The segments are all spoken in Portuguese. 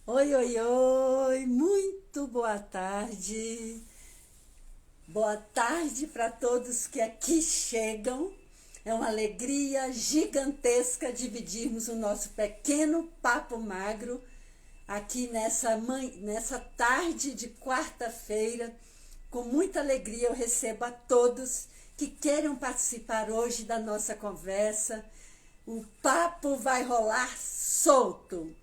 Oi, oi, oi, muito boa tarde. Boa tarde para todos que aqui chegam. É uma alegria gigantesca dividirmos o nosso pequeno papo magro aqui nessa tarde de quarta-feira. Com muita alegria eu recebo a todos que queiram participar hoje da nossa conversa. O papo vai rolar solto.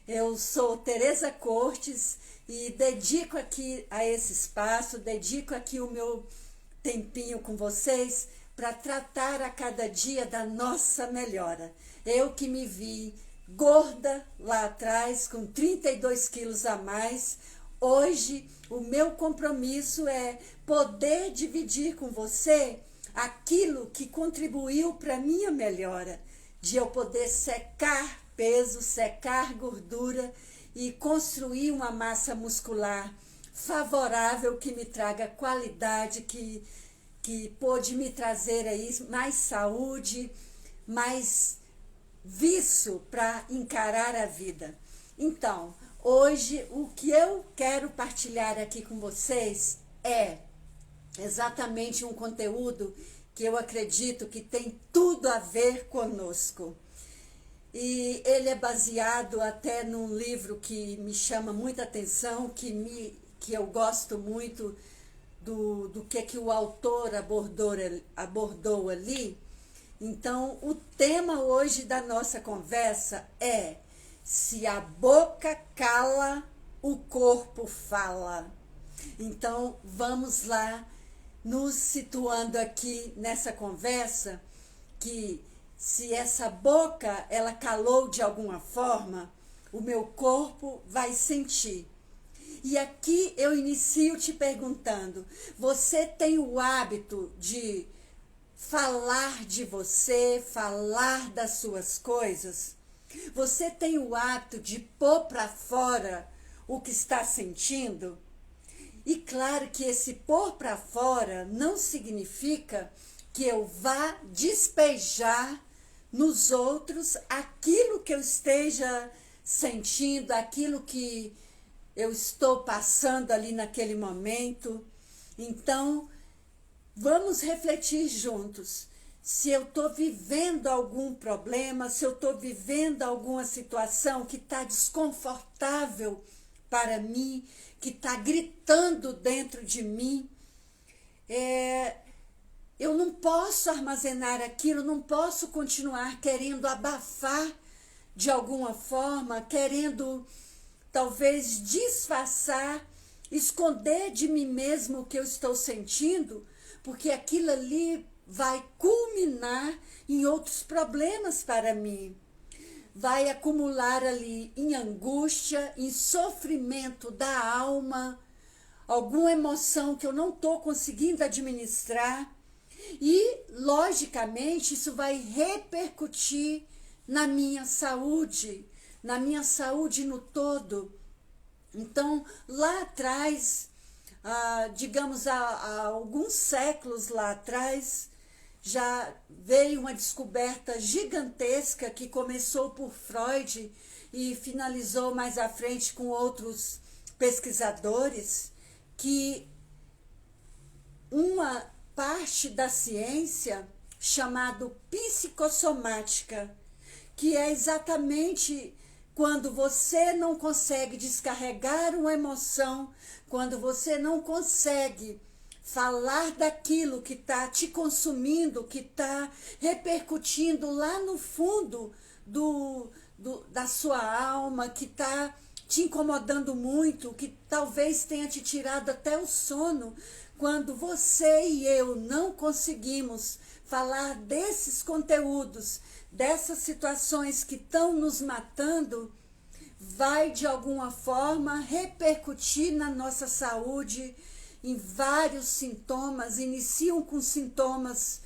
Eu sou Tereza Cortes e dedico aqui a esse espaço, dedico aqui o meu tempinho com vocês para tratar a cada dia da nossa melhora. Eu que me vi gorda lá atrás, com 32 quilos a mais, hoje o meu compromisso é poder dividir com você aquilo que contribuiu para a minha melhora, de eu poder secar peso, secar gordura e construir uma massa muscular favorável que me traga qualidade, que pôde me trazer aí mais saúde, mais viço para encarar a vida. Então, hoje o que eu quero partilhar aqui com vocês é exatamente um conteúdo que eu acredito que tem tudo a ver conosco. E ele é baseado até num livro que me chama muita atenção, que eu gosto muito do que o autor abordou ali. Então, o tema hoje da nossa conversa é: se a boca cala, o corpo fala. Então, vamos lá, nos situando aqui nessa conversa, que se essa boca ela calou de alguma forma, o meu corpo vai sentir. E aqui eu inicio te perguntando: você tem o hábito de falar de você, falar das suas coisas? Você tem o hábito de pôr para fora o que está sentindo? E claro que esse pôr para fora não significa que eu vá despejar nos outros aquilo que eu esteja sentindo, aquilo que eu estou passando ali naquele momento. Então, vamos refletir juntos. Se eu estou vivendo algum problema, se eu estou vivendo alguma situação que está desconfortável para mim, que está gritando dentro de mim, eu não posso armazenar aquilo, não posso continuar querendo abafar de alguma forma, querendo talvez disfarçar, esconder de mim mesmo o que eu estou sentindo, porque aquilo ali vai culminar em outros problemas para mim. Vai acumular ali em angústia, em sofrimento da alma, alguma emoção que eu não estou conseguindo administrar. E, logicamente, isso vai repercutir na minha saúde no todo. Então, lá atrás, digamos, há alguns séculos lá atrás, já veio uma descoberta gigantesca que começou por Freud e finalizou mais à frente com outros pesquisadores, que uma parte da ciência chamado psicossomática, que é exatamente quando você não consegue descarregar uma emoção, quando você não consegue falar daquilo que está te consumindo, que está repercutindo lá no fundo da sua alma, que está te incomodando muito, que talvez tenha te tirado até o sono. Quando você e eu não conseguimos falar desses conteúdos, dessas situações que estão nos matando, vai de alguma forma repercutir na nossa saúde em vários sintomas. Iniciam com sintomas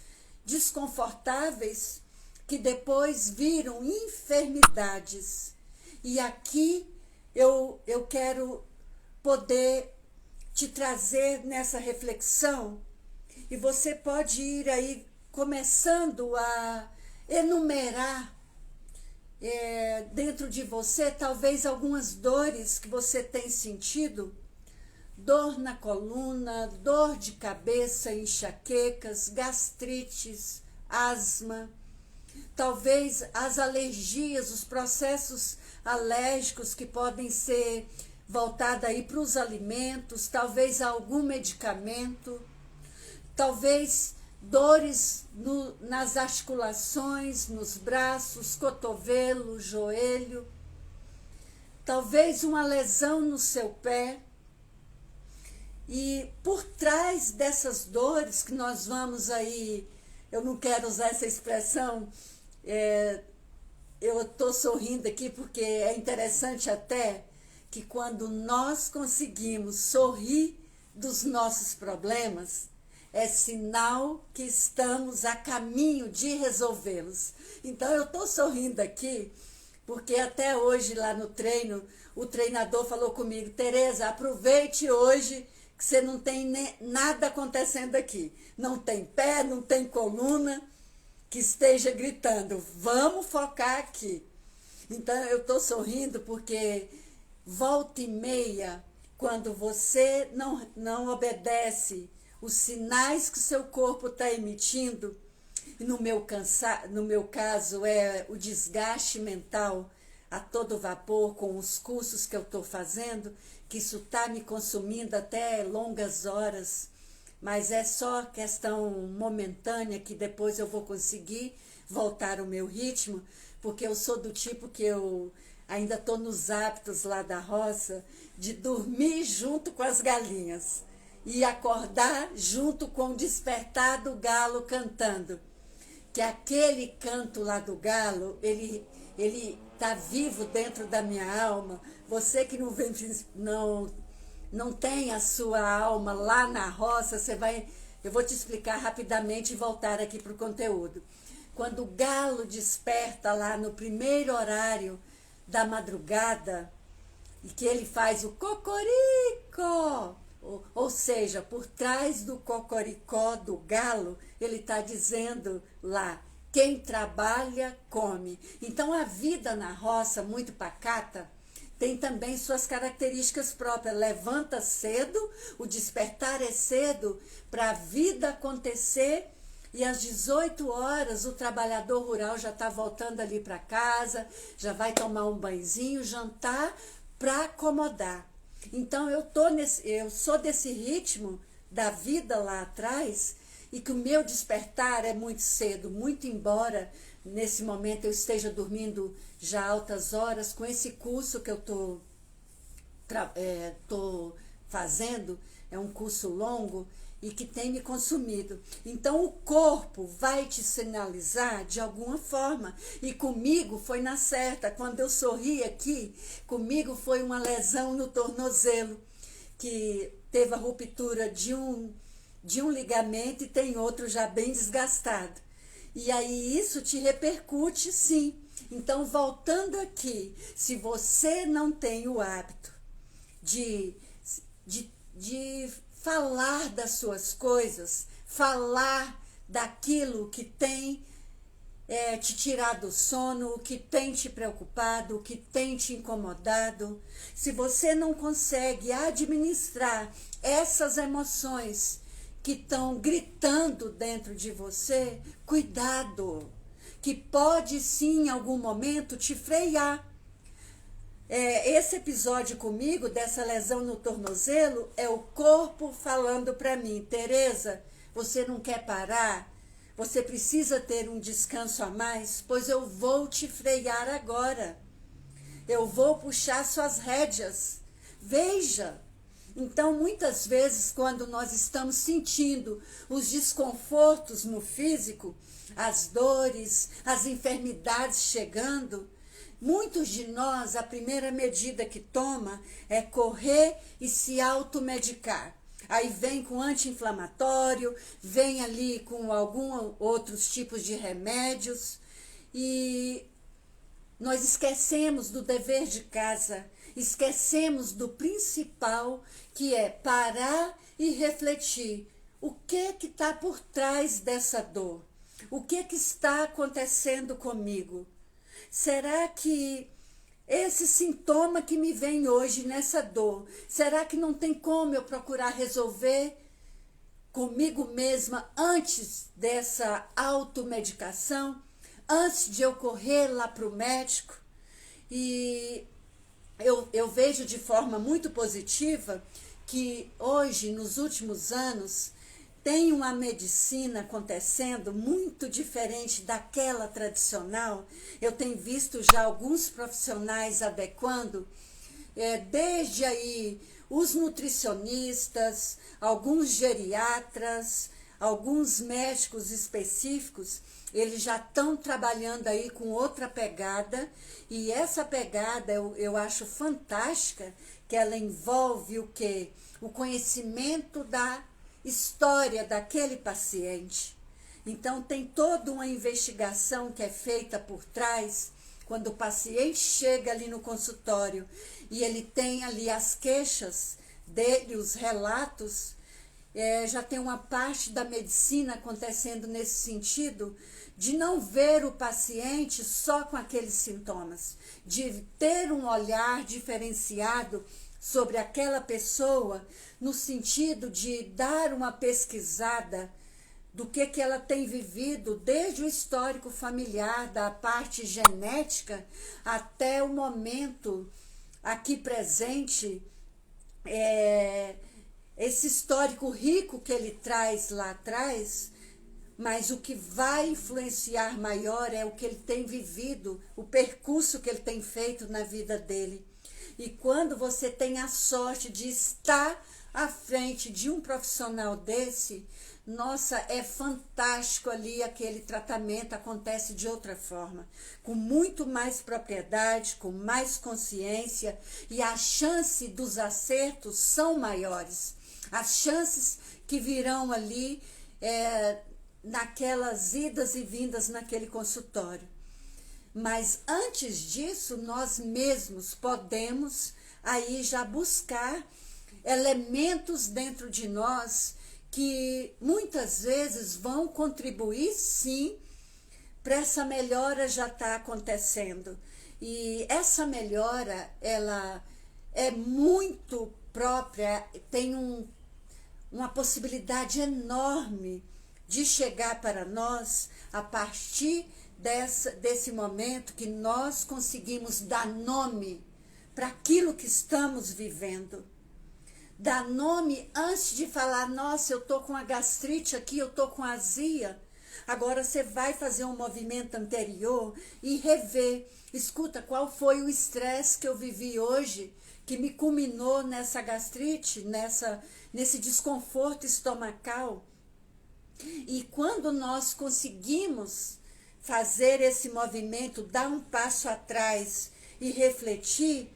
desconfortáveis que depois viram enfermidades. E aqui eu quero poder te trazer nessa reflexão, e você pode ir aí começando a enumerar dentro de você, talvez algumas dores que você tem sentido, dor na coluna, dor de cabeça, enxaquecas, gastrites, asma, talvez as alergias, os processos alérgicos que podem ser voltados aí para os alimentos, talvez algum medicamento, talvez dores nas articulações, nos braços, cotovelo, joelho, talvez uma lesão no seu pé. E por trás dessas dores que nós vamos aí, eu não quero usar essa expressão, eu estou sorrindo aqui porque é interessante até que quando nós conseguimos sorrir dos nossos problemas, é sinal que estamos a caminho de resolvê-los. Então eu estou sorrindo aqui porque até hoje lá no treino, o treinador falou comigo: Tereza, aproveite hoje que você não tem nada acontecendo aqui. Não tem pé, não tem coluna que esteja gritando. Vamos focar aqui. Então eu estou sorrindo porque volta e meia, quando você não obedece os sinais que o seu corpo está emitindo, e no meu caso é o desgaste mental a todo vapor com os cursos que eu estou fazendo, que isso está me consumindo até longas horas, mas é só questão momentânea que depois eu vou conseguir voltar ao meu ritmo, porque eu sou do tipo que eu ainda estou nos hábitos lá da roça de dormir junto com as galinhas e acordar junto com o despertar do galo cantando. Que aquele canto lá do galo, ele está vivo dentro da minha alma. Você que não tem a sua alma lá na roça, eu vou te explicar rapidamente e voltar aqui para o conteúdo. Quando o galo desperta lá no primeiro horário da madrugada, e que ele faz o cocoricó, ou seja, por trás do cocoricó do galo, ele está dizendo lá: quem trabalha, come. Então a vida na roça, muito pacata, tem também suas características próprias. Levanta cedo, o despertar é cedo para a vida acontecer, e às 18 horas o trabalhador rural já está voltando ali para casa, já vai tomar um banhozinho, jantar, para acomodar. Então eu sou desse ritmo da vida lá atrás, e que o meu despertar é muito cedo, muito embora nesse momento eu esteja dormindo já altas horas, com esse curso que eu estou fazendo, é um curso longo e que tem me consumido. Então o corpo vai te sinalizar de alguma forma, e comigo foi na certa. Quando eu sorri aqui, comigo foi uma lesão no tornozelo, que teve a ruptura de um ligamento e tem outro já bem desgastado. E aí isso te repercute, sim. Então, voltando aqui, se você não tem o hábito de falar das suas coisas, falar daquilo que tem te tirado do sono, o que tem te preocupado, o que tem te incomodado, se você não consegue administrar essas emoções que estão gritando dentro de você, cuidado, que pode sim em algum momento te frear. Esse episódio comigo, dessa lesão no tornozelo, é o corpo falando para mim: Tereza, você não quer parar? Você precisa ter um descanso a mais? Pois eu vou te frear agora. Eu vou puxar suas rédeas. Veja. Então, muitas vezes, quando nós estamos sentindo os desconfortos no físico, as dores, as enfermidades chegando, muitos de nós, a primeira medida que toma é correr e se automedicar. Aí vem com anti-inflamatório, vem ali com alguns outros tipos de remédios, e nós esquecemos do dever de casa, esquecemos do principal, que é parar e refletir. O que está por trás dessa dor? O que está acontecendo comigo? Será que esse sintoma que me vem hoje nessa dor, será que não tem como eu procurar resolver comigo mesma antes dessa automedicação, antes de eu correr lá para o médico? E eu vejo de forma muito positiva que hoje, nos últimos anos, tem uma medicina acontecendo muito diferente daquela tradicional. Eu tenho visto já alguns profissionais adequando, desde aí os nutricionistas, alguns geriatras, alguns médicos específicos, eles já estão trabalhando aí com outra pegada, e essa pegada eu acho fantástica, que ela envolve o quê? O conhecimento da história daquele paciente. Então tem toda uma investigação que é feita por trás, quando o paciente chega ali no consultório e ele tem ali as queixas dele, os relatos, já tem uma parte da medicina acontecendo nesse sentido, de não ver o paciente só com aqueles sintomas, de ter um olhar diferenciado sobre aquela pessoa, no sentido de dar uma pesquisada do que ela tem vivido desde o histórico familiar, da parte genética, até o momento aqui presente, esse histórico rico que ele traz lá atrás, mas o que vai influenciar maior é o que ele tem vivido, o percurso que ele tem feito na vida dele. E quando você tem a sorte de estar à frente de um profissional desse, nossa, é fantástico ali, aquele tratamento acontece de outra forma, com muito mais propriedade, com mais consciência, e a chance dos acertos são maiores. As chances que virão ali naquelas idas e vindas naquele consultório. Mas antes disso, nós mesmos podemos aí já buscar elementos dentro de nós que muitas vezes vão contribuir, sim, para essa melhora já estar acontecendo. E essa melhora, ela é muito própria, tem uma possibilidade enorme de chegar para nós a partir desse momento que nós conseguimos dar nome para aquilo que estamos vivendo. Dar nome antes de falar, nossa, eu estou com a gastrite aqui, eu estou com azia. Agora você vai fazer um movimento anterior e rever. Escuta, qual foi o estresse que eu vivi hoje que me culminou nessa gastrite, nesse desconforto estomacal? E quando nós conseguimos fazer esse movimento, dar um passo atrás e refletir,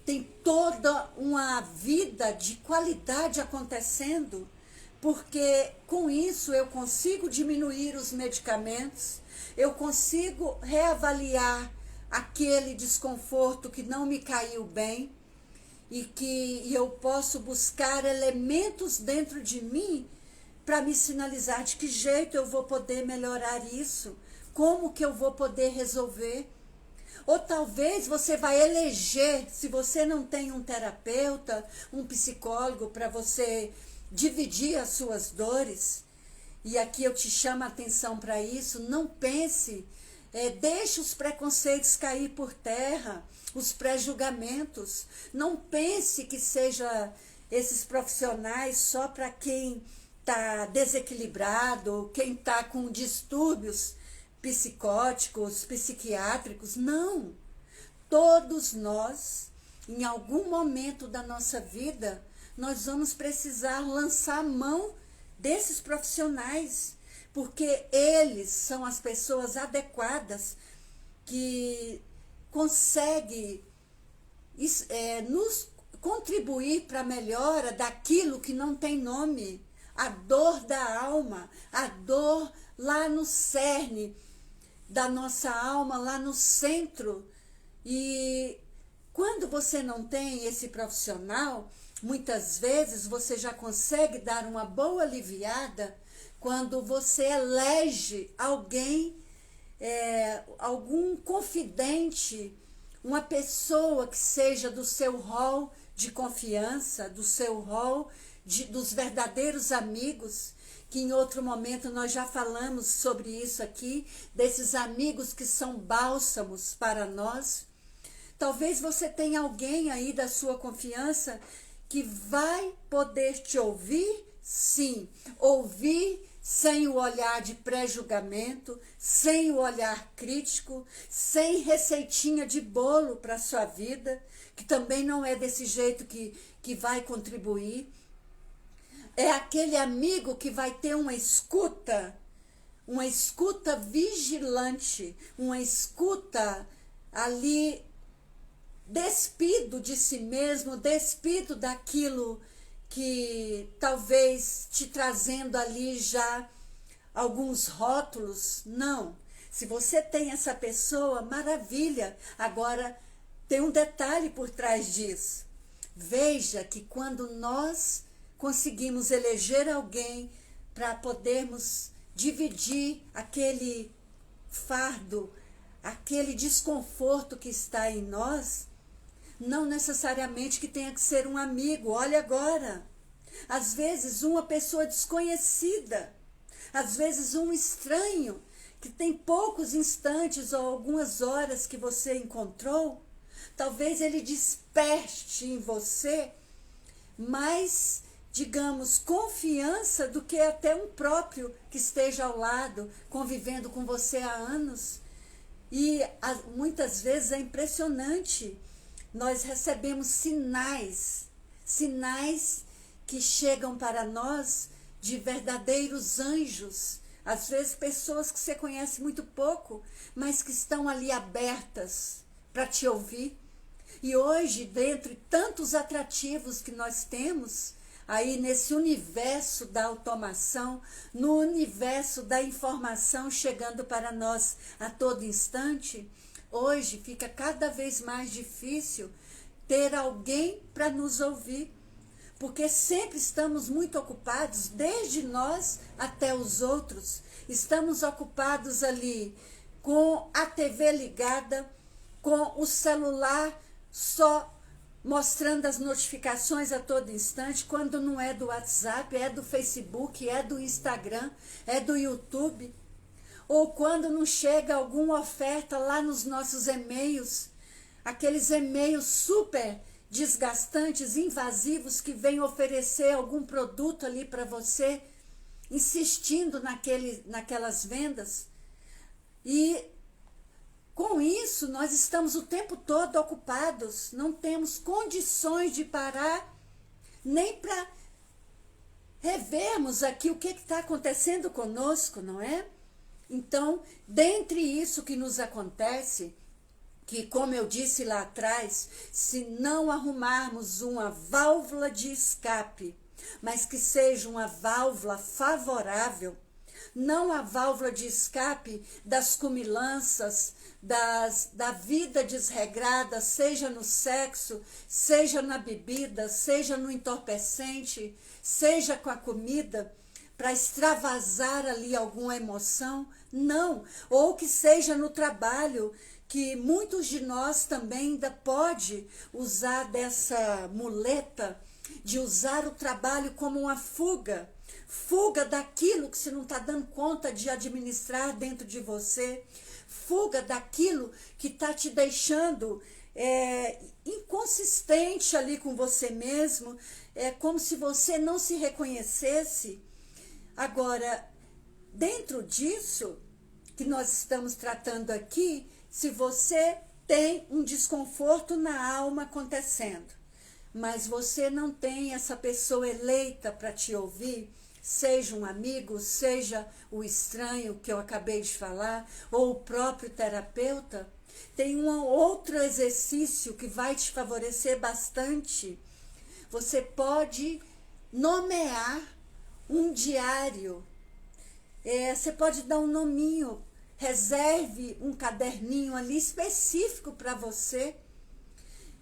tem toda uma vida de qualidade acontecendo, porque com isso eu consigo diminuir os medicamentos, eu consigo reavaliar aquele desconforto que não me caiu bem, e eu posso buscar elementos dentro de mim para me sinalizar de que jeito eu vou poder melhorar isso, como que eu vou poder resolver. Ou talvez você vai eleger, se você não tem um terapeuta, um psicólogo para você dividir as suas dores, e aqui eu te chamo a atenção para isso, não pense, deixe os preconceitos cair por terra, os pré-julgamentos. Não pense que seja esses profissionais só para quem está desequilibrado, quem está com distúrbios psicóticos, psiquiátricos. Não. Todos nós, em algum momento da nossa vida, nós vamos precisar lançar mão desses profissionais, porque eles são as pessoas adequadas que conseguem nos contribuir para a melhora daquilo que não tem nome, a dor da alma, a dor lá no cerne da nossa alma, lá no centro. E quando você não tem esse profissional, muitas vezes você já consegue dar uma boa aliviada quando você elege alguém algum confidente, uma pessoa que seja do seu rol de confiança, do seu rol dos verdadeiros amigos, que em outro momento nós já falamos sobre isso aqui, desses amigos que são bálsamos para nós. Talvez você tenha alguém aí da sua confiança que vai poder te ouvir, sim, ouvir sem o olhar de pré-julgamento, sem o olhar crítico, sem receitinha de bolo para a sua vida, que também não é desse jeito que vai contribuir. É aquele amigo que vai ter uma escuta vigilante, uma escuta ali despido de si mesmo, despido daquilo que talvez te trazendo ali já alguns rótulos. Não. Se você tem essa pessoa, maravilha. Agora, tem um detalhe por trás disso. Veja que quando nós conseguimos eleger alguém para podermos dividir aquele fardo, aquele desconforto que está em nós, não necessariamente que tenha que ser um amigo. Olha agora, às vezes uma pessoa desconhecida, às vezes um estranho, que tem poucos instantes ou algumas horas que você encontrou, talvez ele desperte em você mais, digamos, confiança do que até um próprio que esteja ao lado, convivendo com você há anos. E muitas vezes é impressionante. Nós recebemos sinais que chegam para nós de verdadeiros anjos. Às vezes pessoas que você conhece muito pouco, mas que estão ali abertas para te ouvir. E hoje, dentre tantos atrativos que nós temos, aí nesse universo da automação, no universo da informação chegando para nós a todo instante, hoje fica cada vez mais difícil ter alguém para nos ouvir, porque sempre estamos muito ocupados, desde nós até os outros. Estamos ocupados ali com a TV ligada, com o celular só mostrando as notificações a todo instante, quando não é do WhatsApp, é do Facebook, é do Instagram, é do YouTube. Ou quando não chega alguma oferta lá nos nossos e-mails, aqueles e-mails super desgastantes, invasivos, que vêm oferecer algum produto ali para você, insistindo naquelas vendas. E com isso nós estamos o tempo todo ocupados, não temos condições de parar nem para revermos aqui o que está acontecendo conosco, não é? Então, dentre isso que nos acontece, que, como eu disse lá atrás, se não arrumarmos uma válvula de escape, mas que seja uma válvula favorável, não a válvula de escape das cumilanças, da vida desregrada, seja no sexo, seja na bebida, seja no entorpecente, seja com a comida, para extravasar ali alguma emoção, não. Ou que seja no trabalho, que muitos de nós também ainda pode usar dessa muleta, de usar o trabalho como uma fuga daquilo que você não está dando conta de administrar dentro de você, fuga daquilo que está te deixando inconsistente ali com você mesmo, é como se você não se reconhecesse. Agora, dentro disso que nós estamos tratando aqui, se você tem um desconforto na alma acontecendo, mas você não tem essa pessoa eleita para te ouvir, seja um amigo, seja o estranho que eu acabei de falar, ou o próprio terapeuta, tem um outro exercício que vai te favorecer bastante. Você pode nomear um diário, você pode dar um nominho, reserve um caderninho ali específico para você.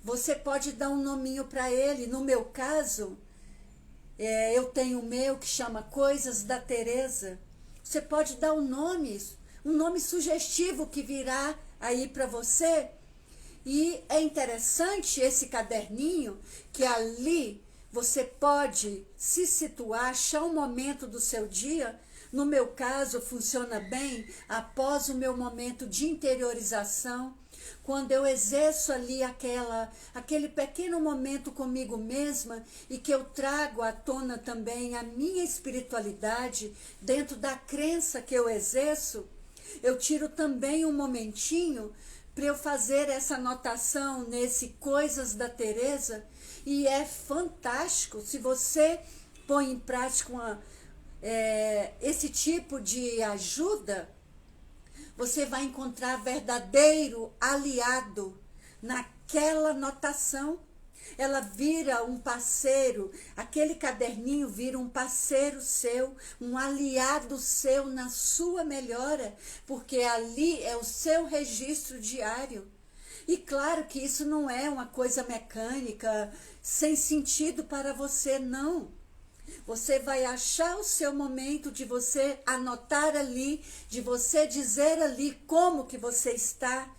Você pode dar um nominho para ele. No meu caso, eu tenho o meu que chama Coisas da Tereza. Você pode dar um nome, um nome sugestivo que virá aí para você. E é interessante esse caderninho, que ali você pode se situar, achar um momento do seu dia. No meu caso, funciona bem após o meu momento de interiorização, quando eu exerço ali aquele pequeno momento comigo mesma e que eu trago à tona também a minha espiritualidade dentro da crença que eu exerço. Eu tiro também um momentinho para eu fazer essa anotação nesse Coisas da Teresa, e é fantástico. Se você põe em prática esse tipo de ajuda, você vai encontrar verdadeiro aliado naquela anotação. Ela vira um parceiro, aquele caderninho vira um parceiro seu, um aliado seu na sua melhora, porque ali é o seu registro diário. E claro que isso não é uma coisa mecânica, sem sentido para você, não. Você vai achar o seu momento de você anotar ali, de você dizer ali como que você está.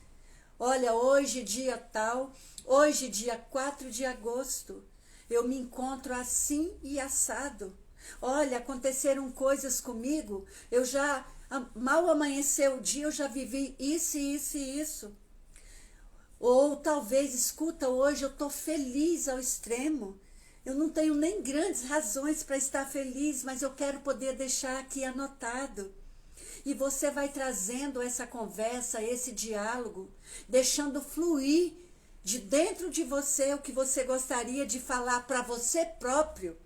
Olha, hoje dia tal, hoje dia 4 de agosto, eu me encontro assim e assado. Olha, aconteceram coisas comigo, eu já, mal amanheceu o dia, eu já vivi isso, isso e isso. Ou talvez, escuta, hoje eu estou feliz ao extremo. Eu não tenho nem grandes razões para estar feliz, mas eu quero poder deixar aqui anotado. E você vai trazendo essa conversa, esse diálogo, deixando fluir de dentro de você o que você gostaria de falar para você próprio.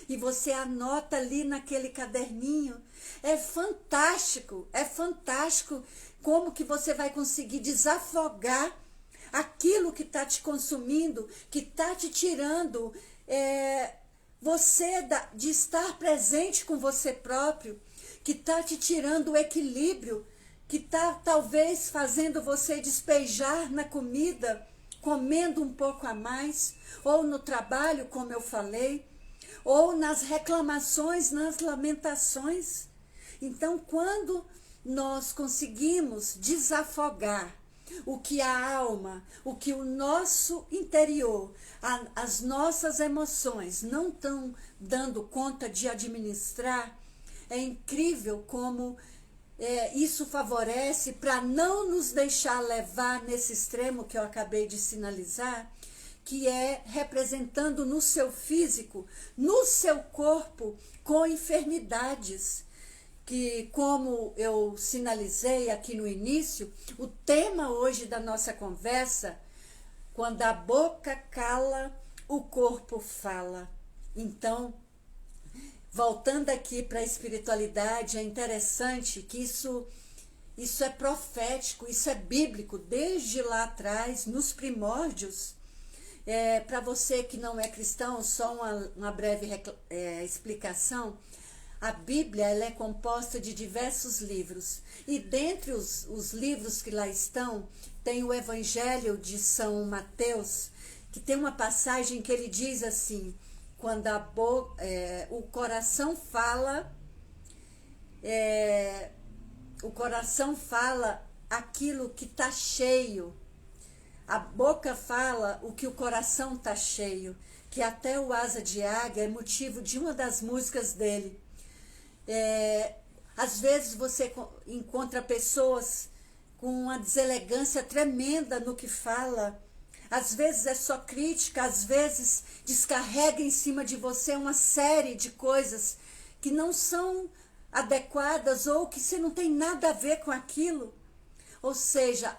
E você anota ali naquele caderninho. É fantástico como que você vai conseguir desafogar aquilo que está te consumindo, que está te tirando você de estar presente com você próprio, que está te tirando o equilíbrio, que está talvez fazendo você despejar na comida, comendo um pouco a mais, ou no trabalho, como eu falei, ou nas reclamações, nas lamentações. Então, quando nós conseguimos desafogar o que a alma, o que o nosso interior, as nossas emoções não estão dando conta de administrar, é incrível como isso favorece para não nos deixar levar nesse extremo que eu acabei de sinalizar, que é representando no seu físico, no seu corpo, com enfermidades. Que, como eu sinalizei aqui no início, o tema hoje da nossa conversa, quando a boca cala, o corpo fala. Então, voltando aqui para a espiritualidade, é interessante que isso é profético, isso é bíblico, desde lá atrás, nos primórdios. Para você que não é cristão, só uma breve explicação. A Bíblia ela é composta de diversos livros, e dentre os livros que lá estão, tem o Evangelho de São Mateus, que tem uma passagem que ele diz assim: quando o coração fala, aquilo que está cheio, a boca fala o que o coração está cheio, que até o Asa de Águia é motivo de uma das músicas dele. Às vezes você encontra pessoas com uma deselegância tremenda no que fala. Às vezes é só crítica, às vezes descarrega em cima de você uma série de coisas que não são adequadas ou que você não tem nada a ver com aquilo. Ou seja,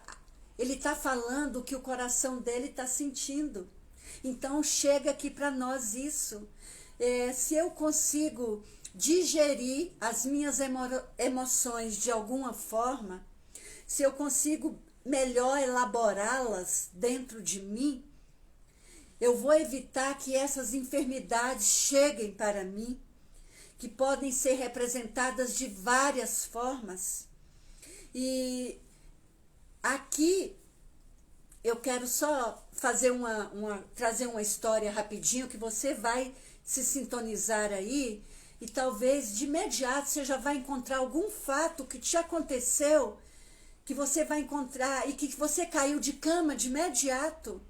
ele está falando o que o coração dele está sentindo. Então chega aqui para nós isso. Se eu consigo digerir as minhas emoções de alguma forma, se eu consigo melhor elaborá-las dentro de mim, eu vou evitar que essas enfermidades cheguem para mim, que podem ser representadas de várias formas. E aqui eu quero só fazer trazer uma história rapidinho, que você vai se sintonizar aí, e talvez de imediato você já vai encontrar algum fato que te aconteceu, que você vai encontrar e que você caiu de cama de imediato.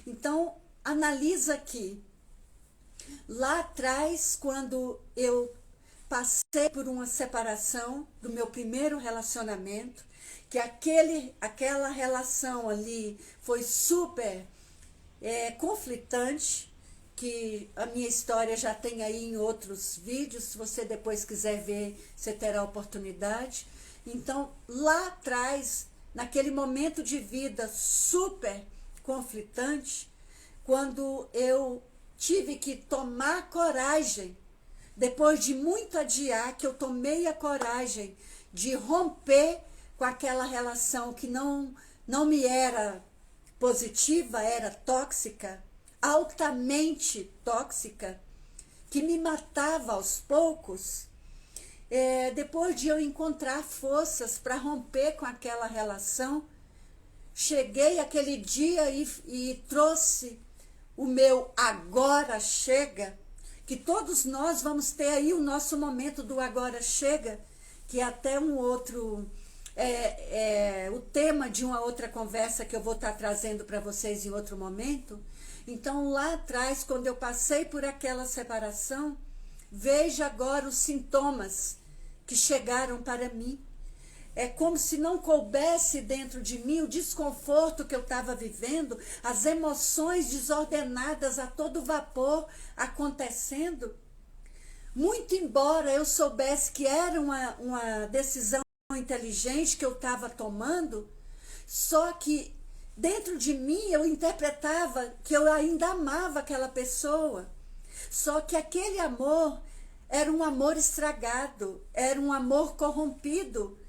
Então, analisa aqui. Lá atrás, quando eu passei por uma separação do meu primeiro relacionamento, que aquela relação ali foi super conflitante, que a minha história já tem aí em outros vídeos, se você depois quiser ver, você terá oportunidade. Então, lá atrás, naquele momento de vida super conflitante, quando eu tive que tomar coragem, depois de muito adiar, que eu tomei a coragem de romper com aquela relação que não me era positiva, era tóxica, altamente tóxica, que me matava aos poucos. Depois de eu encontrar forças para romper com aquela relação, cheguei aquele dia e trouxe o meu agora chega, que todos nós vamos ter aí o nosso momento do agora chega, que é até um outro, o tema de uma outra conversa que eu vou estar trazendo para vocês em outro momento. Então, lá atrás, quando eu passei por aquela separação, veja agora os sintomas que chegaram para mim. É como se não coubesse dentro de mim o desconforto que eu estava vivendo, as emoções desordenadas a todo vapor acontecendo. Muito embora eu soubesse que era uma decisão inteligente que eu estava tomando, só que dentro de mim eu interpretava que eu ainda amava aquela pessoa. Só que aquele amor era um amor estragado, era um amor corrompido,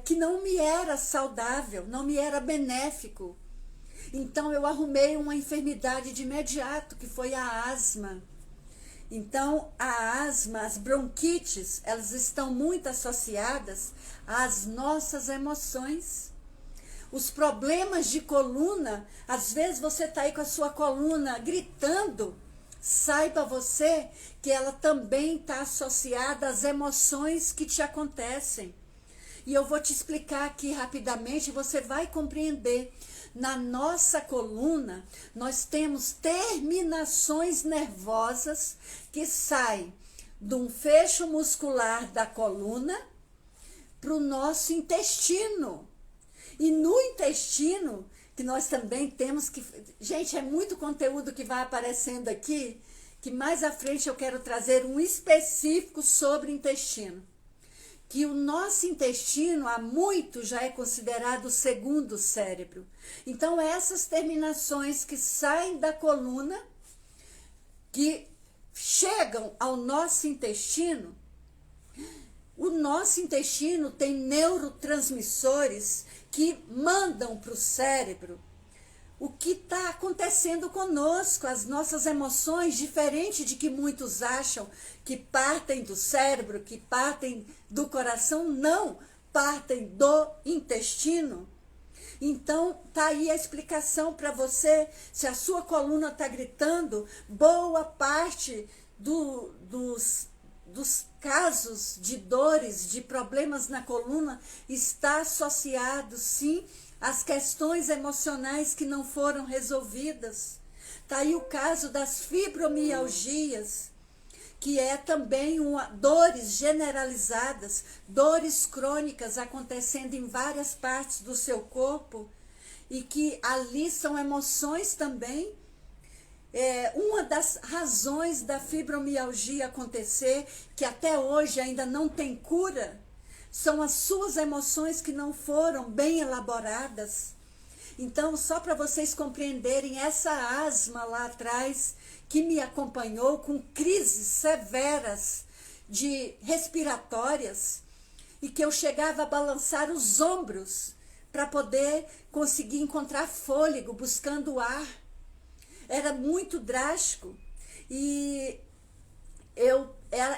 que não me era saudável, não me era benéfico. Então eu arrumei uma enfermidade de imediato, que foi a asma. Então a asma, as bronquites, elas estão muito associadas às nossas emoções. Os problemas de coluna, às vezes você está aí com a sua coluna gritando, saiba você que ela também está associada às emoções que te acontecem. E eu vou te explicar aqui rapidamente, você vai compreender. Na nossa coluna, nós temos terminações nervosas que saem de um fecho muscular da coluna para o nosso intestino. E no intestino, que nós também temos que... Gente, é muito conteúdo que vai aparecendo aqui, que mais à frente eu quero trazer um específico sobre intestino. Que o nosso intestino, há muito, já é considerado o segundo cérebro. Então, essas terminações que saem da coluna, que chegam ao nosso intestino, o nosso intestino tem neurotransmissores que mandam para o cérebro o que está acontecendo conosco, as nossas emoções, diferente de que muitos acham que partem do cérebro, que partem do coração, não, partem do intestino. Então, tá aí a explicação para você, se a sua coluna está gritando, boa parte dos casos de dores, de problemas na coluna, está associado, sim, as questões emocionais que não foram resolvidas. Está aí o caso das fibromialgias, que é também dores generalizadas, dores crônicas acontecendo em várias partes do seu corpo, e que ali são emoções também. Uma das razões da fibromialgia acontecer, que até hoje ainda não tem cura, são as suas emoções que não foram bem elaboradas. Então, só para vocês compreenderem, essa asma lá atrás, que me acompanhou com crises severas de respiratórias, e que eu chegava a balançar os ombros para poder conseguir encontrar fôlego, buscando ar. Era muito drástico. E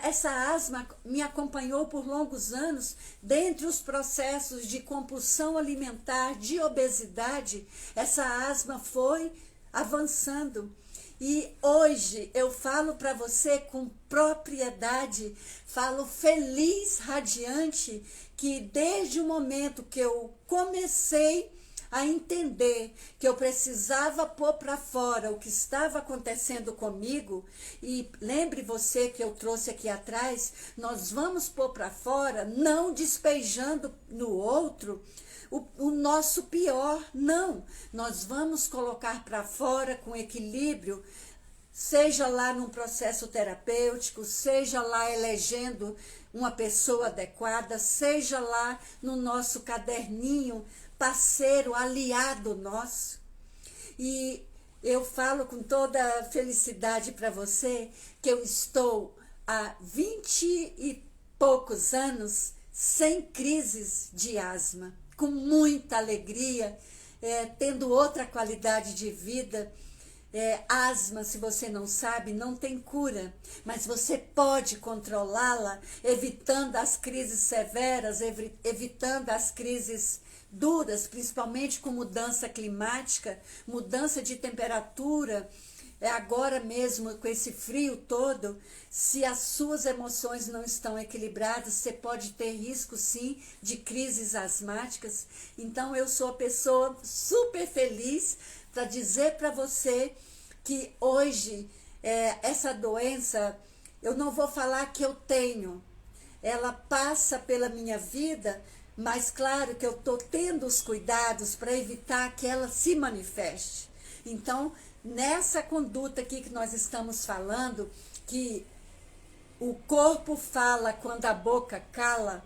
essa asma me acompanhou por longos anos, dentre os processos de compulsão alimentar, de obesidade, essa asma foi avançando. E hoje eu falo para você com propriedade, falo feliz, radiante, que desde o momento que eu comecei a entender que eu precisava pôr para fora o que estava acontecendo comigo, e lembre você que eu trouxe aqui atrás, nós vamos pôr para fora, não despejando no outro o nosso pior, não. Nós vamos colocar para fora com equilíbrio, seja lá num processo terapêutico, seja lá elegendo uma pessoa adequada, seja lá no nosso caderninho, parceiro, aliado nosso. E eu falo com toda felicidade para você que eu estou há 20 e poucos anos sem crises de asma, com muita alegria, tendo outra qualidade de vida. Asma, se você não sabe, não tem cura, mas você pode controlá-la, evitando as crises severas, evitando as crises duras, principalmente com mudança climática, mudança de temperatura. Agora mesmo, com esse frio todo, se as suas emoções não estão equilibradas, você pode ter risco, sim, de crises asmáticas. Então, eu sou a pessoa super feliz para dizer para você que hoje, essa doença, eu não vou falar que eu tenho, ela passa pela minha vida, mas claro que eu estou tendo os cuidados para evitar que ela se manifeste. Então, nessa conduta aqui que nós estamos falando, que o corpo fala quando a boca cala,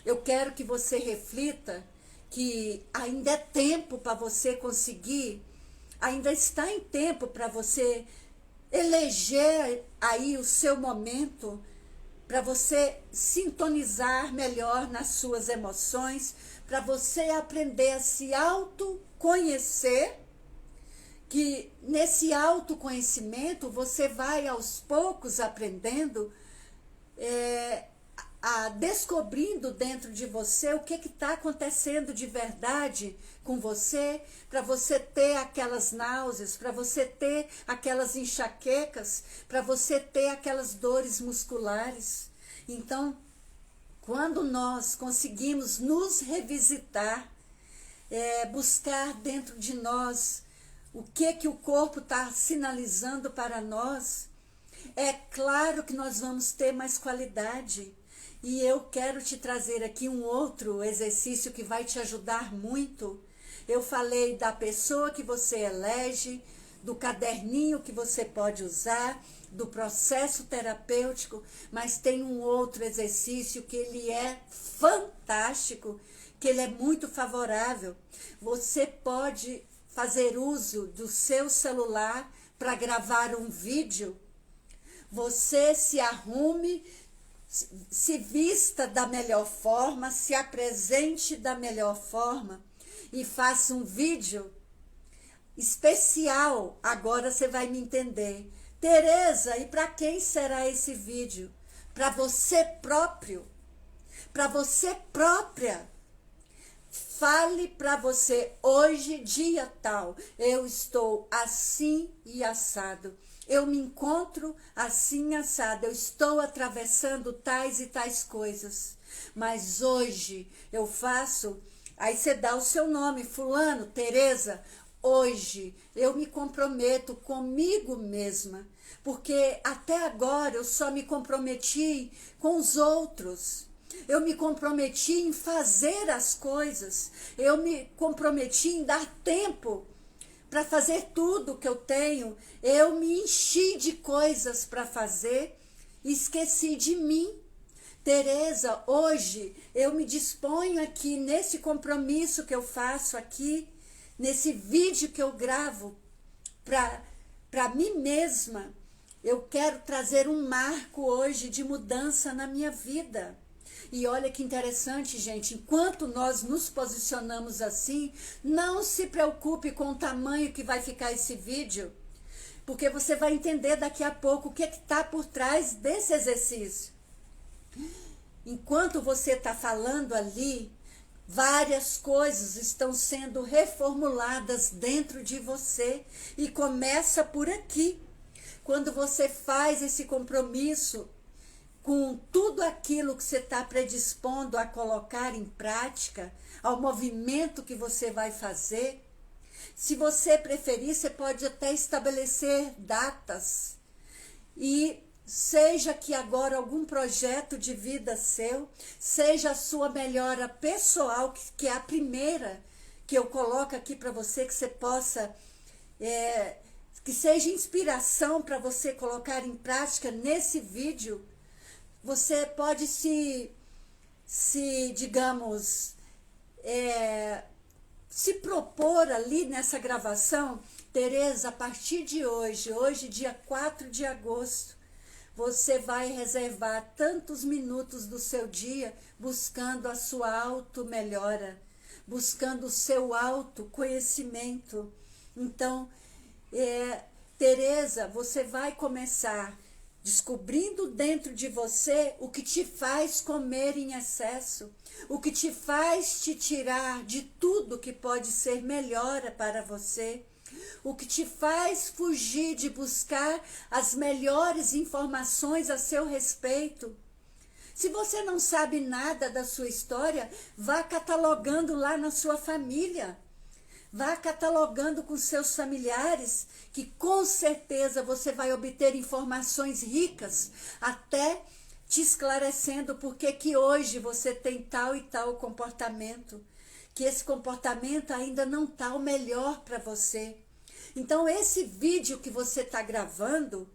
eu quero que você reflita que ainda é tempo para você conseguir, ainda está em tempo para você eleger aí o seu momento, para você sintonizar melhor nas suas emoções, para você aprender a se autoconhecer, que nesse autoconhecimento você vai aos poucos aprendendo, descobrindo dentro de você o que está acontecendo de verdade com você, para você ter aquelas náuseas, para você ter aquelas enxaquecas, para você ter aquelas dores musculares. Então, quando nós conseguimos nos revisitar, buscar dentro de nós o que o corpo está sinalizando para nós, é claro que nós vamos ter mais qualidade. E eu quero te trazer aqui um outro exercício que vai te ajudar muito. Eu falei da pessoa que você elege, do caderninho que você pode usar, do processo terapêutico, mas tem um outro exercício que ele é fantástico, que ele é muito favorável. Você pode fazer uso do seu celular para gravar um vídeo. Você se arrume, se vista da melhor forma, se apresente da melhor forma e faça um vídeo especial. Agora você vai me entender. Tereza, e para quem será esse vídeo? Para você próprio, para você própria. Fale para você, hoje, dia tal, eu estou assim e assado. Eu me encontro assim assado, eu estou atravessando tais e tais coisas. Mas hoje eu faço, aí você dá o seu nome, fulano, Tereza, hoje eu me comprometo comigo mesma, porque até agora eu só me comprometi com os outros. Eu me comprometi em fazer as coisas, eu me comprometi em dar tempo para fazer tudo que eu tenho, eu me enchi de coisas para fazer e esqueci de mim. Tereza, hoje eu me disponho aqui nesse compromisso que eu faço aqui, nesse vídeo que eu gravo para mim mesma. Eu quero trazer um marco hoje de mudança na minha vida. E olha que interessante, gente, enquanto nós nos posicionamos assim, não se preocupe com o tamanho que vai ficar esse vídeo, porque você vai entender daqui a pouco o que está por trás desse exercício. Enquanto você está falando ali, Várias coisas estão sendo reformuladas dentro de você e começa por aqui. Quando você faz esse compromisso com tudo aquilo que você está predispondo a colocar em prática, ao movimento que você vai fazer, se você preferir, você pode até estabelecer datas e seja que agora algum projeto de vida seu, seja a sua melhora pessoal, que é a primeira que eu coloco aqui para você, que você possa, que seja inspiração para você colocar em prática nesse vídeo. Você pode digamos, se propor ali nessa gravação, Tereza, a partir de hoje, dia 4 de agosto, você vai reservar tantos minutos do seu dia buscando a sua auto-melhora, buscando o seu autoconhecimento. Então, Tereza, você vai começar descobrindo dentro de você o que te faz comer em excesso, o que te faz te tirar de tudo que pode ser melhor para você, o que te faz fugir de buscar as melhores informações a seu respeito. Se você não sabe nada da sua história, vá catalogando lá na sua família. Vá catalogando com seus familiares, que com certeza você vai obter informações ricas, até te esclarecendo porque que hoje você tem tal e tal comportamento, que esse comportamento ainda não está o melhor para você. Então, esse vídeo que você está gravando,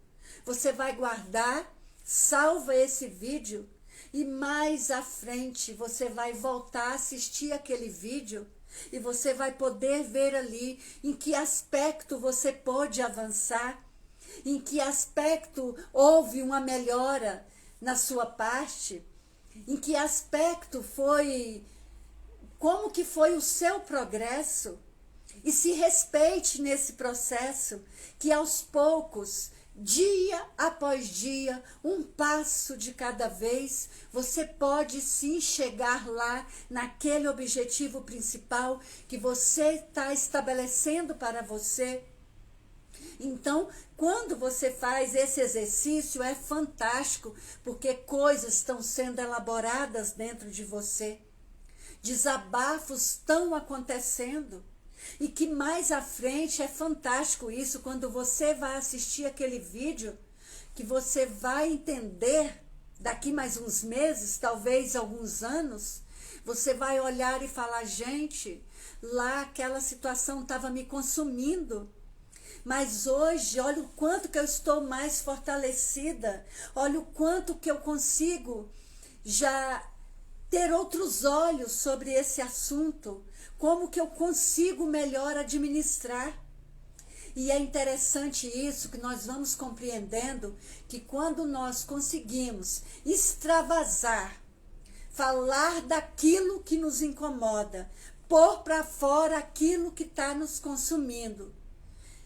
você vai guardar, salva esse vídeo e mais à frente você vai voltar a assistir aquele vídeo e você vai poder ver ali em que aspecto você pode avançar, em que aspecto houve uma melhora na sua parte, em que aspecto foi, como que foi o seu progresso. E se respeite nesse processo, que aos poucos, dia após dia, um passo de cada vez, você pode sim chegar lá naquele objetivo principal que você está estabelecendo para você. Então, quando você faz esse exercício, é fantástico, porque coisas estão sendo elaboradas dentro de você. Desabafos estão acontecendo. E que mais à frente é fantástico isso, quando você vai assistir aquele vídeo, que você vai entender, daqui mais uns meses, talvez alguns anos, você vai olhar e falar, gente, lá aquela situação estava me consumindo, mas hoje, olha o quanto que eu estou mais fortalecida, olha o quanto que eu consigo já ter outros olhos sobre esse assunto, como que eu consigo melhor administrar. E é interessante isso, que nós vamos compreendendo que quando nós conseguimos extravasar, falar daquilo que nos incomoda, pôr para fora aquilo que está nos consumindo,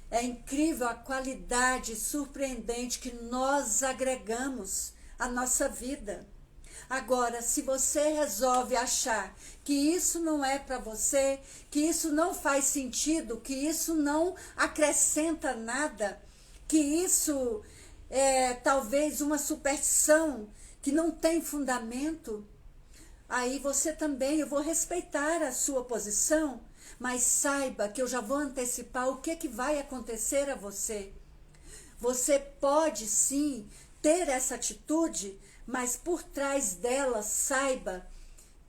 é incrível a qualidade surpreendente que nós agregamos à nossa vida. Agora, se você resolve achar que isso não é para você, que isso não faz sentido, que isso não acrescenta nada, que isso é talvez uma superstição que não tem fundamento, aí você também, eu vou respeitar a sua posição, mas saiba que eu já vou antecipar o que vai acontecer a você. Você pode sim ter essa atitude, mas por trás dela, saiba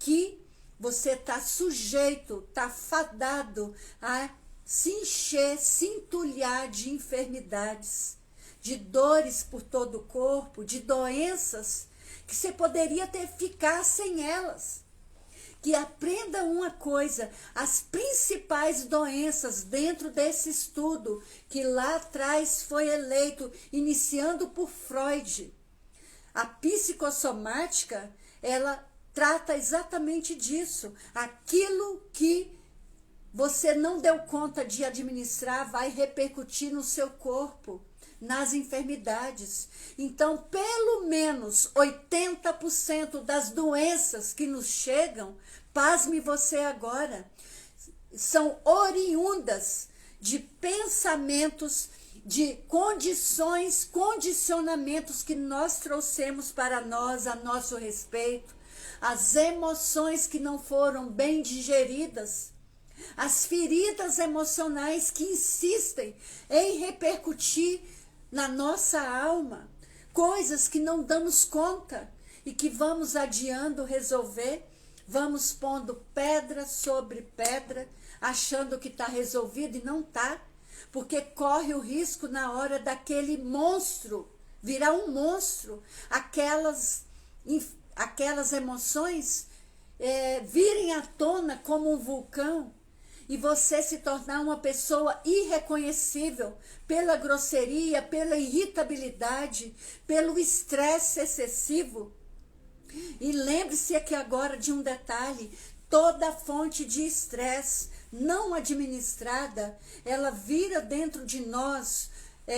que você está sujeito, está fadado a se encher, se entulhar de enfermidades, de dores por todo o corpo, de doenças que você poderia ficar sem elas. Que aprenda uma coisa, as principais doenças dentro desse estudo, que lá atrás foi eleito, iniciando por Freud, a psicossomática, ela trata exatamente disso. Aquilo que você não deu conta de administrar vai repercutir no seu corpo, nas enfermidades. Então, pelo menos 80% das doenças que nos chegam pasme você agora, são oriundas de pensamentos, de condições, condicionamentos que nós trouxemos para nós a nosso respeito, as emoções que não foram bem digeridas, as feridas emocionais que insistem em repercutir na nossa alma, coisas que não damos conta e que vamos adiando resolver, vamos pondo pedra sobre pedra, achando que está resolvido e não está, porque corre o risco na hora daquele monstro, virar um monstro, aquelas emoções virem à tona como um vulcão, e você se tornar uma pessoa irreconhecível pela grosseria, pela irritabilidade, pelo estresse excessivo. E lembre-se aqui agora de um detalhe: toda fonte de estresse não administrada, ela vira dentro de nós,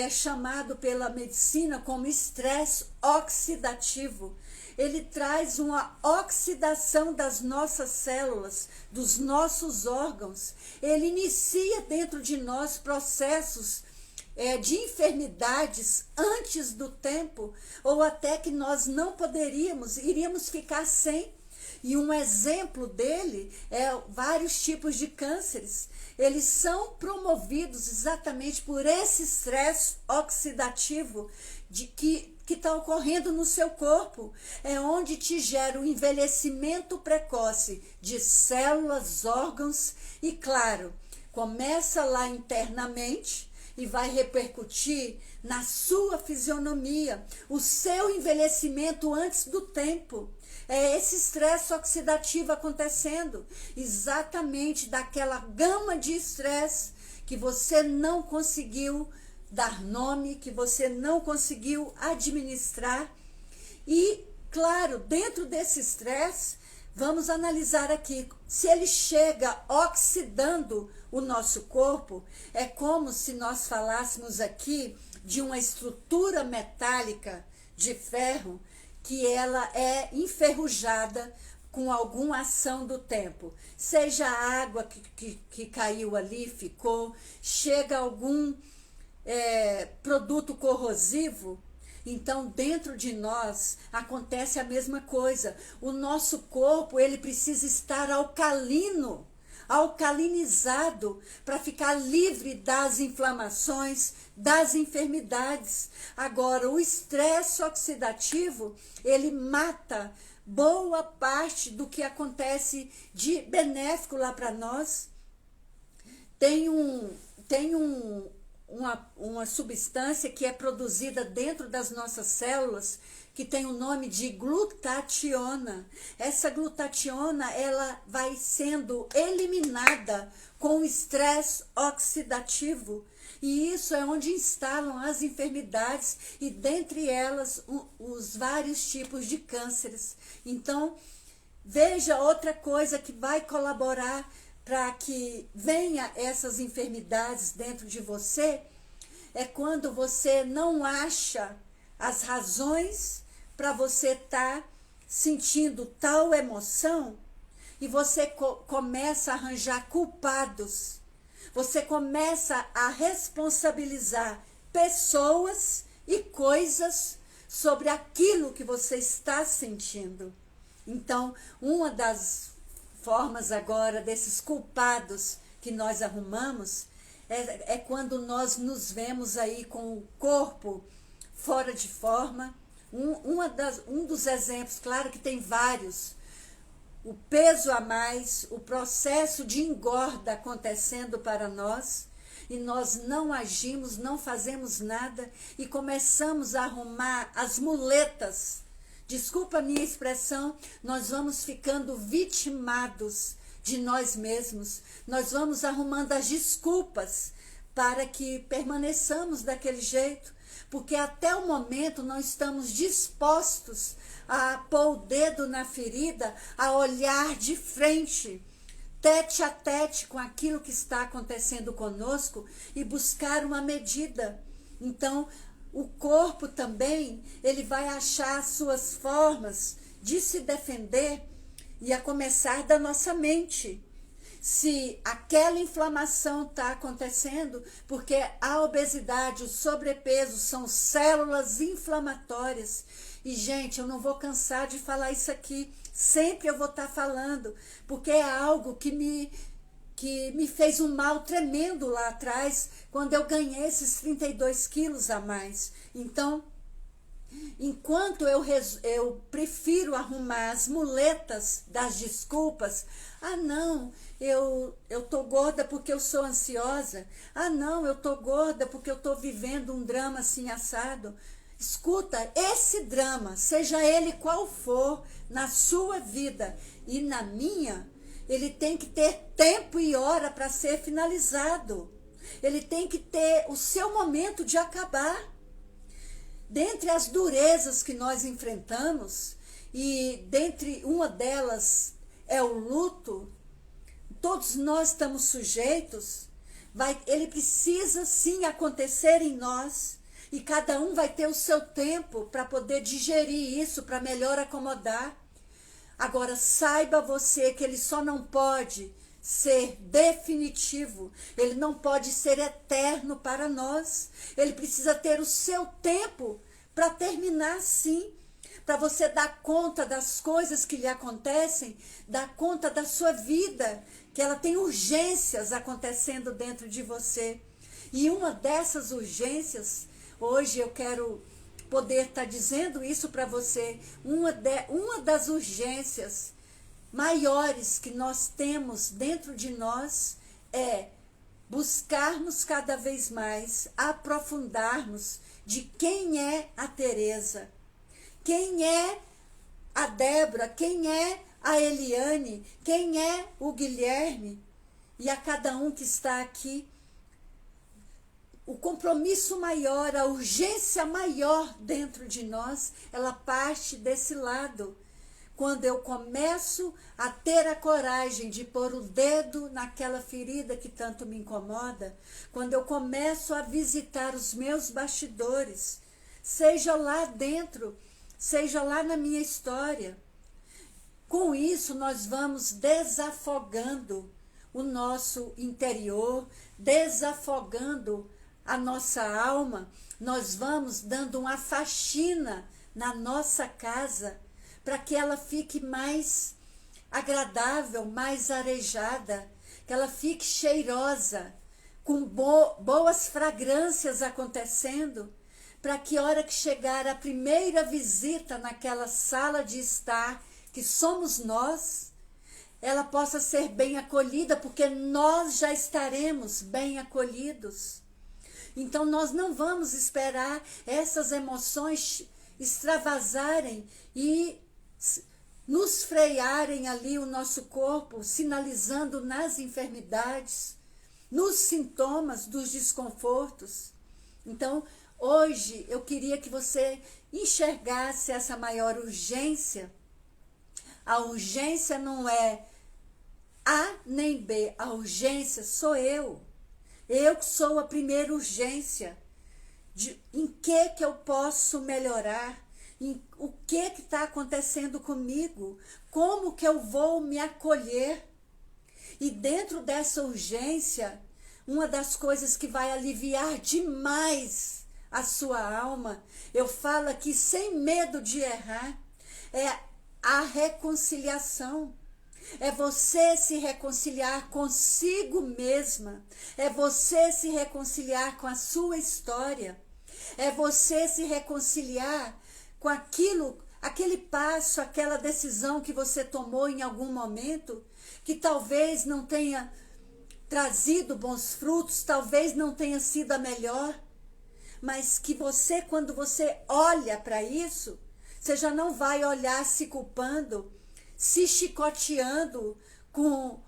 chamado pela medicina como estresse oxidativo. Ele traz uma oxidação das nossas células, dos nossos órgãos. Ele inicia dentro de nós processos de enfermidades antes do tempo, ou até que nós não iríamos ficar sem. E um exemplo dele é vários tipos de cânceres. Eles são promovidos exatamente por esse estresse oxidativo que está ocorrendo no seu corpo. É onde te gera o envelhecimento precoce de células, órgãos e, claro, começa lá internamente e vai repercutir na sua fisionomia, o seu envelhecimento antes do tempo. É esse estresse oxidativo acontecendo, exatamente daquela gama de estresse que você não conseguiu dar nome, que você não conseguiu administrar. E, claro, dentro desse estresse, vamos analisar aqui, se ele chega oxidando o nosso corpo, é como se nós falássemos aqui de uma estrutura metálica de ferro, que ela é enferrujada com alguma ação do tempo. Seja a água que caiu ali, ficou, chega algum produto corrosivo, então dentro de nós acontece a mesma coisa. O nosso corpo, ele precisa estar alcalinizado para ficar livre das inflamações, das enfermidades. Agora, o estresse oxidativo, ele mata boa parte do que acontece de benéfico lá para nós. Tem uma substância que é produzida dentro das nossas células, que tem o nome de glutationa. Essa glutationa, ela vai sendo eliminada com o estresse oxidativo. E isso é onde instalam as enfermidades e, dentre elas, os vários tipos de cânceres. Então, veja outra coisa que vai colaborar para que venha essas enfermidades dentro de você, é quando você não acha as razões para você estar sentindo tal emoção, e você começa a arranjar culpados, você começa a responsabilizar pessoas e coisas sobre aquilo que você está sentindo. Então, uma das formas agora desses culpados que nós arrumamos é quando nós nos vemos aí com o corpo fora de forma. Um dos exemplos, claro que tem vários, o peso a mais, o processo de engorda acontecendo para nós, e nós não agimos, não fazemos nada e começamos a arrumar as muletas. Desculpa a minha expressão, nós vamos ficando vitimados de nós mesmos, nós vamos arrumando as desculpas para que permaneçamos daquele jeito, porque até o momento nós estamos dispostos a pôr o dedo na ferida, a olhar de frente, tete a tete com aquilo que está acontecendo conosco e buscar uma medida. Então, o corpo também, ele vai achar suas formas de se defender e a começar da nossa mente. Se aquela inflamação está acontecendo, porque a obesidade, o sobrepeso são células inflamatórias. E, gente, eu não vou cansar de falar isso aqui. Sempre eu vou estar falando, porque é algo que me fez um mal tremendo lá atrás, quando eu ganhei esses 32 quilos a mais. Então, enquanto eu prefiro arrumar as muletas das desculpas, ah não, eu tô gorda porque eu sou ansiosa, ah não, eu tô gorda porque eu tô vivendo um drama assim assado. Escuta, esse drama, seja ele qual for, na sua vida e na minha, ele tem que ter tempo e hora para ser finalizado. Ele tem que ter o seu momento de acabar. Dentre as durezas que nós enfrentamos, e dentre uma delas é o luto, todos nós estamos sujeitos, ele precisa sim acontecer em nós, e cada um vai ter o seu tempo para poder digerir isso, para melhor acomodar. Agora, saiba você que ele só não pode ser definitivo, ele não pode ser eterno para nós. Ele precisa ter o seu tempo para terminar, sim, para você dar conta das coisas que lhe acontecem, dar conta da sua vida, que ela tem urgências acontecendo dentro de você. E uma dessas urgências, hoje eu quero poder estar dizendo isso para você, uma das urgências maiores que nós temos dentro de nós é buscarmos cada vez mais, aprofundarmos de quem é a Tereza, quem é a Débora, quem é a Eliane, quem é o Guilherme, e a cada um que está aqui. O compromisso maior, a urgência maior dentro de nós, ela parte desse lado. Quando eu começo a ter a coragem de pôr o dedo naquela ferida que tanto me incomoda, quando eu começo a visitar os meus bastidores, seja lá dentro, seja lá na minha história, com isso nós vamos desafogando o nosso interior, desafogando a nossa alma, nós vamos dando uma faxina na nossa casa, para que ela fique mais agradável, mais arejada, que ela fique cheirosa, com boas fragrâncias acontecendo, para que a hora que chegar a primeira visita naquela sala de estar, que somos nós, ela possa ser bem acolhida, porque nós já estaremos bem acolhidos. Então nós não vamos esperar essas emoções extravasarem e nos frearem ali o nosso corpo, sinalizando nas enfermidades, nos sintomas dos desconfortos. Então, hoje eu queria que você enxergasse essa maior urgência. A urgência não é A nem B, a urgência sou eu. Eu que sou a primeira urgência. Em que eu posso melhorar? O que está acontecendo comigo? Como que eu vou me acolher? E dentro dessa urgência, uma das coisas que vai aliviar demais a sua alma, eu falo aqui sem medo de errar, é a reconciliação. É você se reconciliar consigo mesma, é você se reconciliar com a sua história, é você se reconciliar com aquele passo, aquela decisão que você tomou em algum momento, que talvez não tenha trazido bons frutos, talvez não tenha sido a melhor, mas que você, quando você olha para isso, você já não vai olhar se culpando, se chicoteando com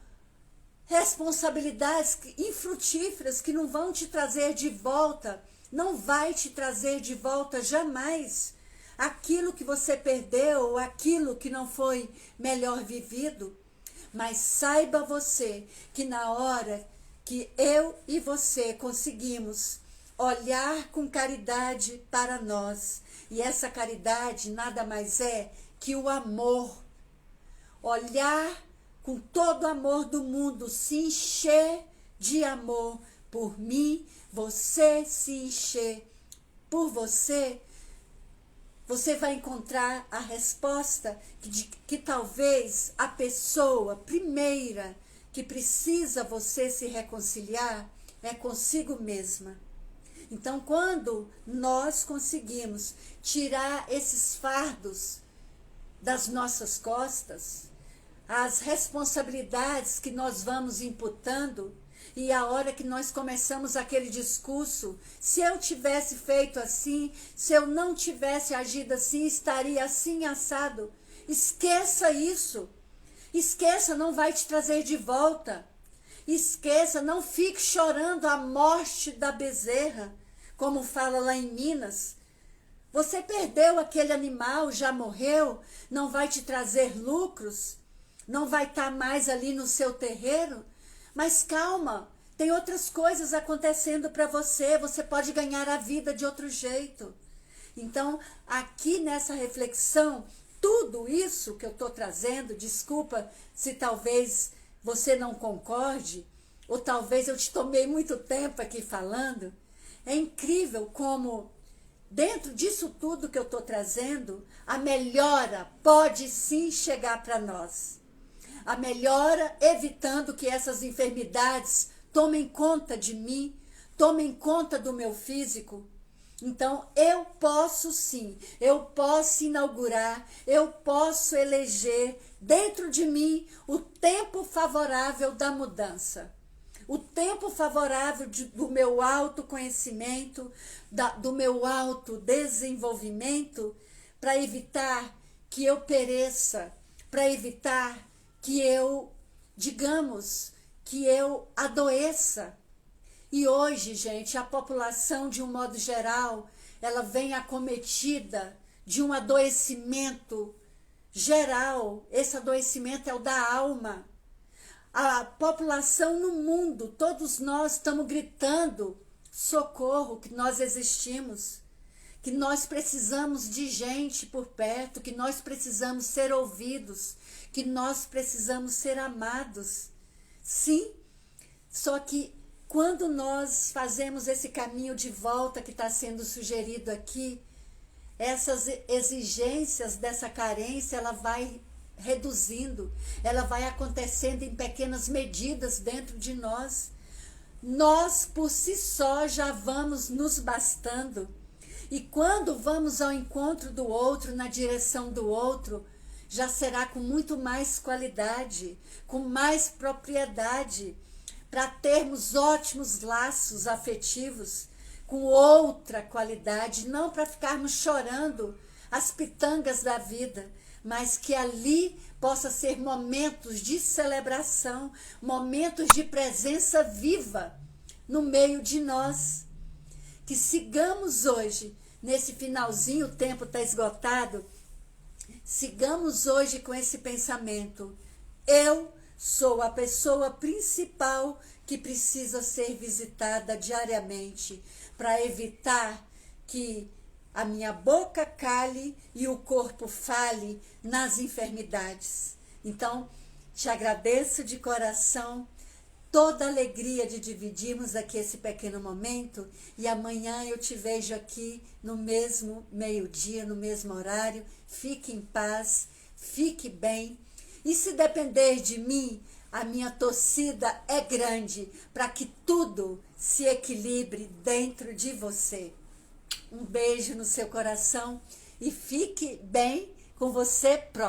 responsabilidades infrutíferas que não vão te trazer de volta, não vai te trazer de volta jamais aquilo que você perdeu ou aquilo que não foi melhor vivido. Mas saiba você que na hora que eu e você conseguimos olhar com caridade para nós, e essa caridade nada mais é que o amor olhar com todo o amor do mundo, se encher de amor por mim, você se encher por você, você vai encontrar a resposta que talvez a pessoa primeira que precisa você se reconciliar é consigo mesma. Então, quando nós conseguimos tirar esses fardos das nossas costas, as responsabilidades que nós vamos imputando, e a hora que nós começamos aquele discurso, se eu tivesse feito assim, se eu não tivesse agido assim, estaria assim assado. Esqueça isso. Esqueça, não vai te trazer de volta. Esqueça, não fique chorando a morte da bezerra, como fala lá em Minas. Você perdeu aquele animal, já morreu, não vai te trazer lucros, não vai estar mais ali no seu terreiro. Mas calma, tem outras coisas acontecendo para você, você pode ganhar a vida de outro jeito. Então, aqui nessa reflexão, tudo isso que eu estou trazendo, desculpa se talvez você não concorde, ou talvez eu te tomei muito tempo aqui falando, é incrível como, dentro disso tudo que eu estou trazendo, a melhora pode sim chegar para nós. A melhora evitando que essas enfermidades tomem conta de mim, tomem conta do meu físico. Então, eu posso sim, eu posso inaugurar, eu posso eleger dentro de mim o tempo favorável da mudança. O tempo favorável do meu autoconhecimento, do meu autodesenvolvimento, para evitar que eu pereça, para evitar que eu, digamos, que eu adoeça. E hoje, gente, a população, de um modo geral, ela vem acometida de um adoecimento geral. Esse adoecimento é o da alma. A população no mundo, todos nós estamos gritando socorro, que nós existimos, que nós precisamos de gente por perto, que nós precisamos ser ouvidos, que nós precisamos ser amados. Sim, só que quando nós fazemos esse caminho de volta que está sendo sugerido aqui, essas exigências dessa carência, ela vai reduzindo, ela vai acontecendo em pequenas medidas dentro de nós. Nós, por si só, já vamos nos bastando. E quando vamos ao encontro do outro, na direção do outro, já será com muito mais qualidade, com mais propriedade, para termos ótimos laços afetivos, com outra qualidade, não para ficarmos chorando as pitangas da vida, mas que ali possa ser momentos de celebração, momentos de presença viva no meio de nós. Que sigamos hoje, nesse finalzinho, o tempo está esgotado, sigamos hoje com esse pensamento: eu sou a pessoa principal que precisa ser visitada diariamente para evitar que a minha boca cale e o corpo fale nas enfermidades. Então, te agradeço de coração, toda a alegria de dividirmos aqui esse pequeno momento, e amanhã eu te vejo aqui no mesmo meio-dia, no mesmo horário. Fique em paz, fique bem, e se depender de mim, a minha torcida é grande para que tudo se equilibre dentro de você. Um beijo no seu coração e fique bem com você próprio.